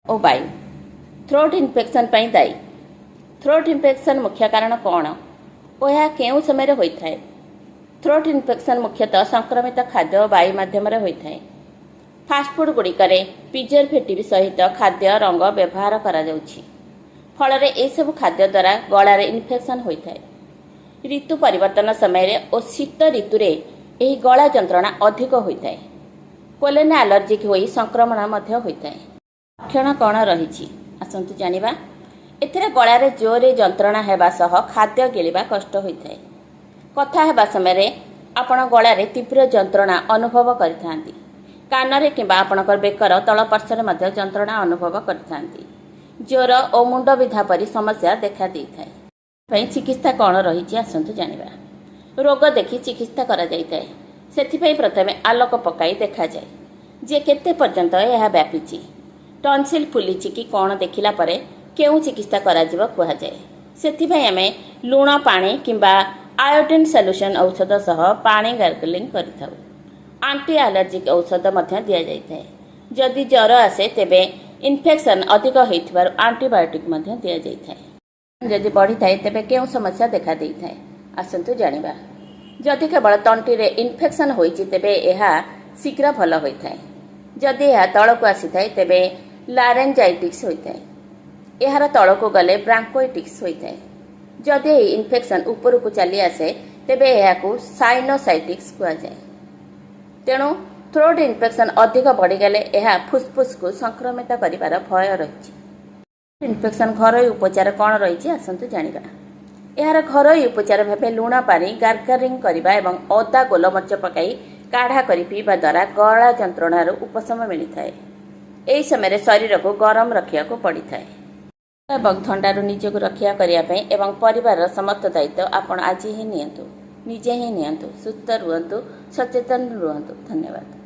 और वायु throat infection दायी। Throat infection मुख्य कारण कौन और यह केउं समय होता है? थ्रोट इन्फेक्शन मुख्यतः संक्रमित खाद्य और वायु माध्यम होता है। फास्टफुड गुड़िकर प्रिजर्वेटिव सहित खाद्य रंग व्यवहार करा जाउछि। फल एसबू खाद्य द्वारा गलार इन्फेक्शन होता है। ऋतु परिवर्तन समय और शीत ऋतु यही गला जंत्रणा अधिक होता है। पोलेन एलर्जिक होई संक्रमण होता है। लक्षण कौन रही आसतु जानिबा। एथिरे गलार जोरे जंत्रणा हेबा सह खाद्य गिलिबा कष्ट होता है। कथा हेबा समय आपण गलार तीव्र जंत्रणा अनुभव करिथांती। कानरे किंबा आपणकर बेकर तल पार्श्वर मध्य जंत्रणा अनुभव करिथांती। ज्वर और मुंड विधा परी समस्या देखा देइथाय। चिकित्सा कौन रही आसतु जानिबा। रोग देखि चिकित्सा करा जाइथाय। सेथिपई प्रथमे आलोक पकाई देखा जाए जे केते पर्यंत यह व्यापीची। टॉन्सिल फुलीची कि कौन देखिला परे केउं चिकित्सा करा जिवो कुहा जाए। सेथिपई आमे लूण पानी किंबा आयोडीन सॉल्यूशन औषध सह पानी गार्गलिंग करिथाउ। एंटी एलर्जिक औषध मध्य दिया जाइथाय। जदि ज्वर आसे तेबे इन्फेक्शन अधिक होइथिबार एंटीबायोटिक मध्य दिया जाइथाय। जदि बढ़ी थाए तेबे केउं समस्या देखा देइथाय आसंतु जानिबा। जदि केवल तंटी रे इन्फेक्शन होइछि तेबे एहा शीघ्र भल होइथाय। जदि एहा तळकु आसीथाय तेबे लारेंजाइटिस होइथाय। एहार तळकु गले ब्रांकोइटिस होइथाय। जदि इन्फेक्शन उपरकु चली आसे तेबे एहाकु साइनोसाइटिस कुआ जाय। तेणु थ्रोट इन्फेक्शन अधिक बढ़ीगले यह फुसफुस को संक्रमित करिवार भय रही। इन्फेक्शन घरोई उपचार कौन रही आसतु जानिबा। यार घरोई उपचार भाव लूण पानी गार्गलिंग करने एवं अदा गोलमरीच पकाई काढ़ा कर पीवा द्वारा गला जंत्रणार उपशम मिलता है। यही समय शरीर को गरम रखा पड़ी था एवं थंडारू निजक रक्षा करने एवं परिवार समस्त दायित्व आपण आज ही नियंतु, निजे ही नियंतु। सुस्थ रुहतु, सचेतन रुहतु। धन्यवाद।